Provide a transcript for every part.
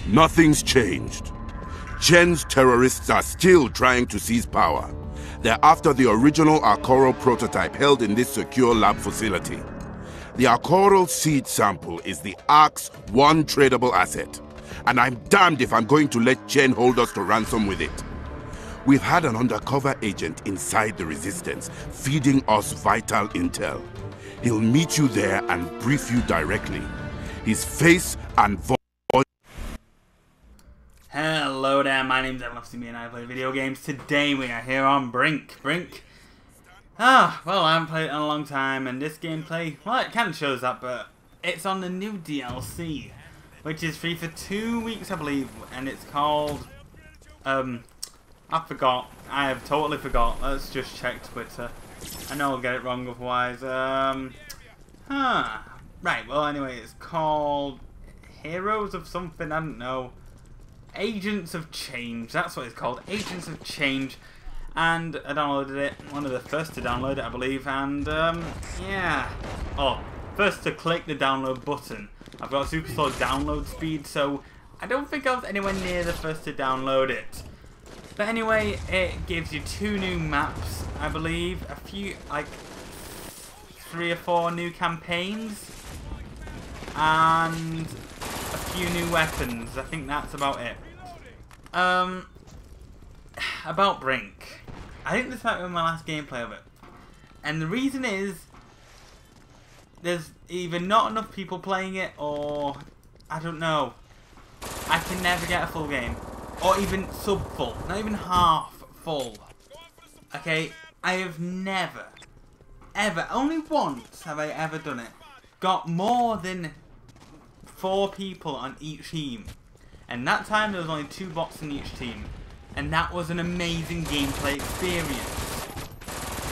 Nothing's changed. Gen's terrorists are still trying to seize power. They're after the original Arcoral prototype held in this secure lab facility. The Arcoral seed sample is the Ark's one tradable asset. And I'm damned if I'm going to let Gen hold us to ransom with it. We've had an undercover agent inside the Resistance feeding us vital intel. He'll meet you there and brief you directly. His face and voice. Hello there, my name's Lfcme and I play video games. Today we are here on Brink. Well, I haven't played it in a long time, and this gameplay, well, it kind of shows that, but it's on the new DLC, which is free for 2 weeks, I believe, and it's called, I forgot. I have totally forgot. Let's just check Twitter. I know I'll get it wrong otherwise. Right, well, anyway, it's called Heroes of something, I don't know. Agents of Change, that's what it's called, Agents of Change, and I downloaded it, one of the first to download it I believe, and yeah, first to click the download button. I've got a super slow download speed, so I don't think I was anywhere near the first to download it. But anyway, it gives you 2 new maps, I believe, a few, like 3 or 4 new campaigns, and a few new weapons. I think that's about it. About Brink. I think this might be my last gameplay of it. And the reason is, there's either not enough people playing it, or, I don't know. I can never get a full game. Or even sub-full. Not even half full. Okay? I have never, ever, only once have I ever done it, got more than 4 people on each team, and that time there was only 2 bots in each team, and that was an amazing gameplay experience.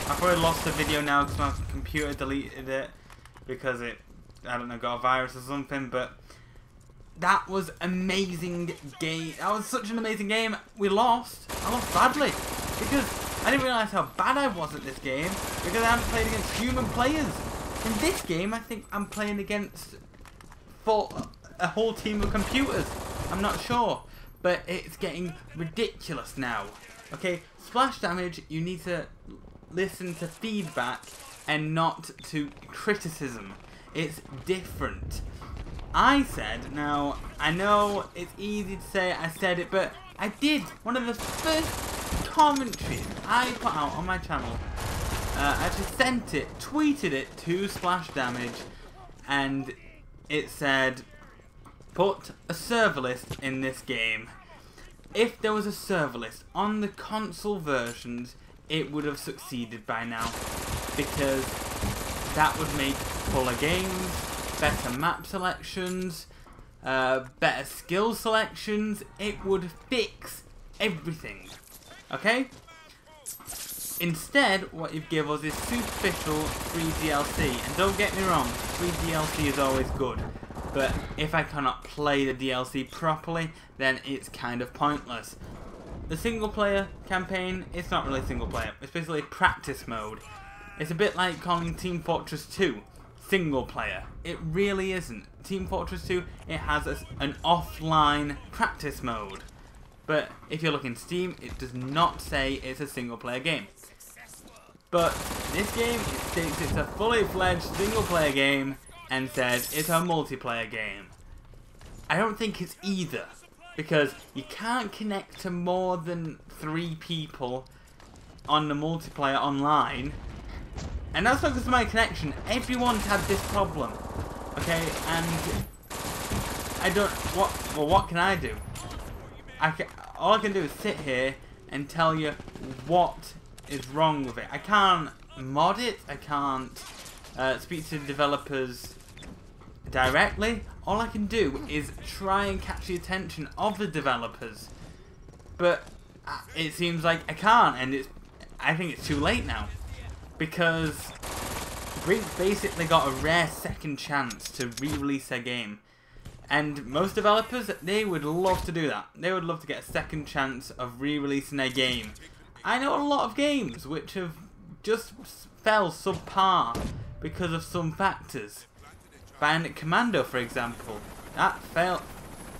I've probably lost the video now because my computer deleted it because it, I don't know, got a virus or something, but that was amazing game. That was such an amazing game. We lost. I lost badly because I didn't realise how bad I was at this game because I haven't played against human players. In this game I think I'm playing against a whole team of computers. I'm not sure, but it's getting ridiculous now. Okay, splash damage, you need to listen to feedback and not to criticism. It's different. I said, now I know it's easy to say I said it, but I did. One of the first commentaries I put out on my channel, I just sent it, tweeted it to Splash Damage, and it said, put a server list in this game. If there was a server list on the console versions, it would have succeeded by now, because that would make fuller games, better map selections, better skill selections. It would fix everything. Okay? Instead, what you've given us is superficial free DLC, and don't get me wrong, free DLC is always good, but if I cannot play the DLC properly, then it's kind of pointless. The single player campaign, it's not really single player, it's basically practice mode. It's a bit like calling Team Fortress 2 single player. It really isn't. Team Fortress 2, it has an offline practice mode. But if you look in Steam, it does not say it's a single player game. But this game, it states it's a fully fledged single player game and says it's a multiplayer game. I don't think it's either, because you can't connect to more than 3 people on the multiplayer online. And that's not because of my connection. Everyone's had this problem. Okay, and I don't, what can I do? All I can do is sit here and tell you what is wrong with it. I can't mod it, I can't speak to the developers directly. All I can do is try and catch the attention of the developers, but it seems like I can't, and I think it's too late now, because Brink basically got a rare second chance to re-release their game, and most developers, they would love to do that. They would love to get a second chance of re-releasing their game. I know a lot of games which have just fell subpar because of some factors. Bandit Commando, for example, that fell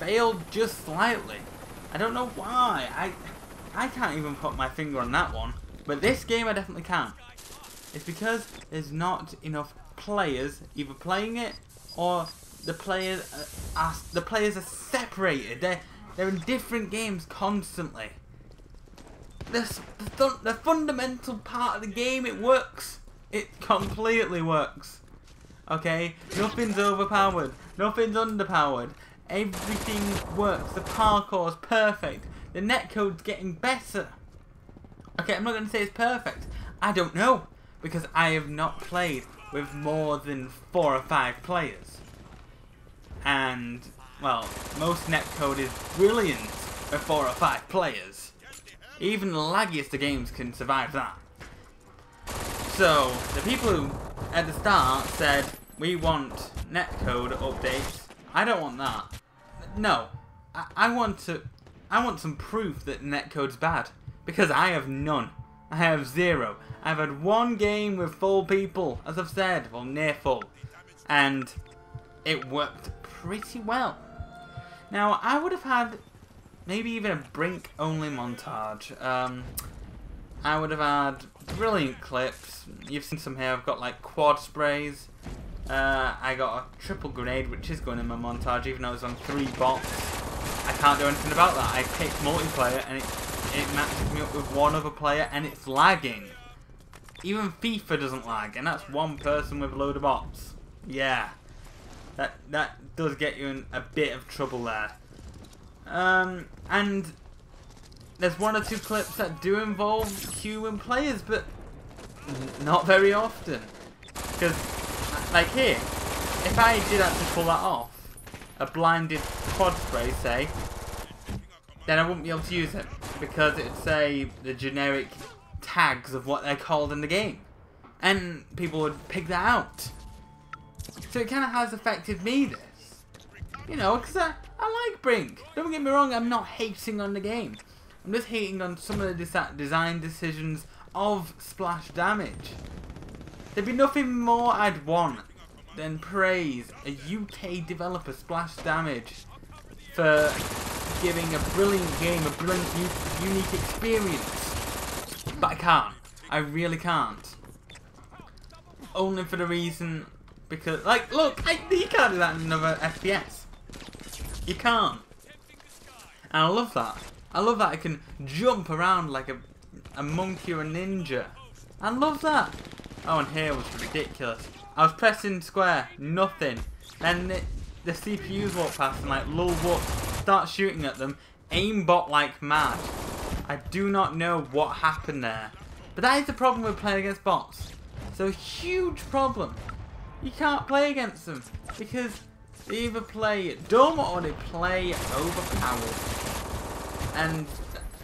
failed just slightly. I don't know why. I can't even put my finger on that one. But this game I definitely can. It's because there's not enough players either playing it or the players are separated. They're in different games constantly. The fundamental part of the game, it works. It completely works. Okay? Nothing's overpowered. Nothing's underpowered. Everything works. The parkour's perfect. The netcode's getting better. Okay, I'm not going to say it's perfect. I don't know. Because I have not played with more than 4 or 5 players. And, well, most netcode is brilliant with 4 or 5 players. Even the laggiest of games can survive that. So, the people who, at the start, said, we want netcode updates, I don't want that. No. I want some proof that netcode's bad. Because I have none. I have 0. I've had 1 game with full people, as I've said, well, near full. And it worked pretty well. Now, I would have had maybe even a Brink only montage. I would have had brilliant clips. You've seen some here. I've got like quad sprays. I got a triple grenade, which is going in my montage, even though it's on 3 bots. I can't do anything about that. I picked multiplayer and it matches me up with 1 other player and it's lagging. Even FIFA doesn't lag, and that's 1 person with a load of bots. Yeah. That does get you in a bit of trouble there. And there's 1 or 2 clips that do involve human players, but not very often. Because, like here, if I did actually pull that off, a blinded quad spray, say, then I wouldn't be able to use it. Because it would say the generic tags of what they're called in the game. And people would pick that out. So it kind of has affected me, this. You know, because I like Brink. Don't get me wrong, I'm not hating on the game. I'm just hating on some of the design decisions of splash damage. There'd be nothing more I'd want than praise a UK developer, Splash Damage, for giving a brilliant game, a brilliant, unique experience. But I can't. I really can't. Only for the reason, because, like, look, you can't do that in another FPS. You can't. And I love that. I love that I can jump around like a monkey or a ninja. I love that. Oh, and here was ridiculous. I was pressing square, nothing. Then the CPUs walk past and like lull up, start shooting at them, aimbot like mad. I do not know what happened there. But that is the problem with playing against bots. So huge problem. You can't play against them because they either play dumb or they play overpowered. And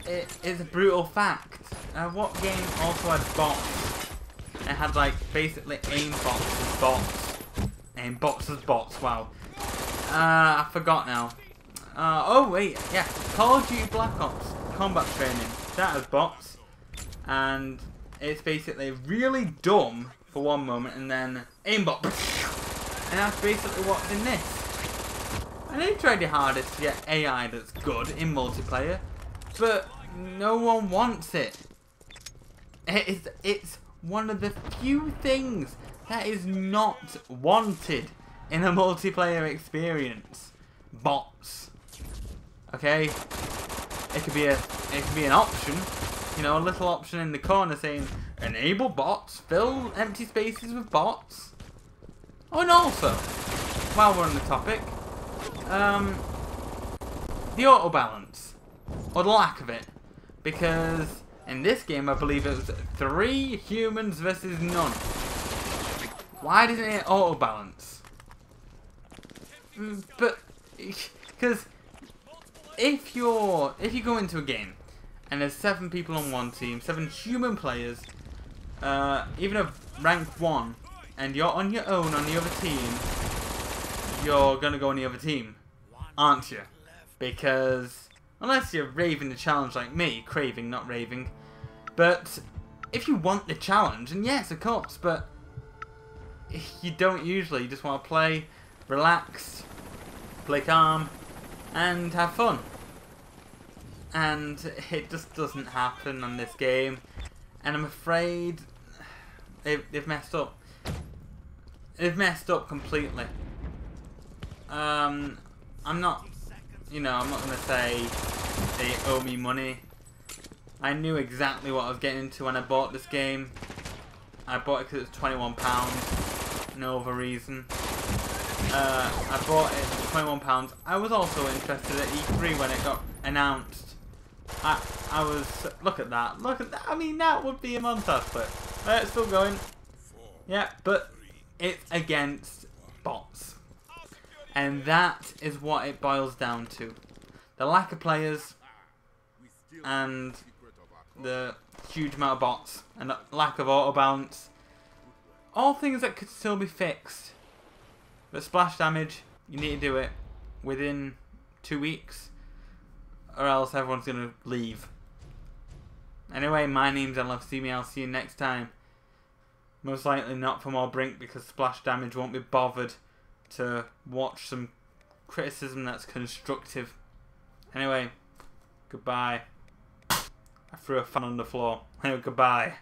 it is a brutal fact. What game also had bots? It had like basically aimbots as bots. Aimbots as bots, wow. I forgot now. Oh wait, yeah. Call of Duty Black Ops combat training. That has bots. And it's basically really dumb for one moment and then aimbot. And that's basically what's in this. And they've tried their hardest to get AI that's good in multiplayer, but no one wants it. It's one of the few things that is not wanted in a multiplayer experience. Bots. Okay? It could be an option. You know, a little option in the corner saying enable bots, fill empty spaces with bots. Oh, and also, while we're on the topic, the auto balance, or the lack of it, because in this game I believe it was 3 humans versus none. Why doesn't it auto balance? But because if you go into a game and there's 7 people on one team, 7 human players, even a rank 1, and you're on your own on the other team, you're gonna go on the other team, aren't you? Because unless you're raving the challenge like me, craving, not raving. But if you want the challenge, and yes, of course, but you don't usually. You just want to play, relax, play calm, and have fun. And it just doesn't happen on this game, and I'm afraid they've messed up. They've messed up completely. I'm not, I'm not gonna say they owe me money. I knew exactly what I was getting into when I bought this game. I bought it because it was £21, no other reason. I bought it for £21. I was also interested at E3 when it got announced. I was, look at that, I mean, that would be a montage clip. It's still going. Yeah, but it's against bots. And that is what it boils down to. The lack of players and the huge amount of bots and the lack of auto bounce. All things that could still be fixed. But splash damage, you need to do it within 2 weeks, or else everyone's going to leave. Anyway, my name's Lfcme. I'll see you next time. Most likely not for more Brink, because splash damage won't be bothered to watch some criticism that's constructive. Anyway, goodbye. I threw a fan on the floor. Anyway, goodbye.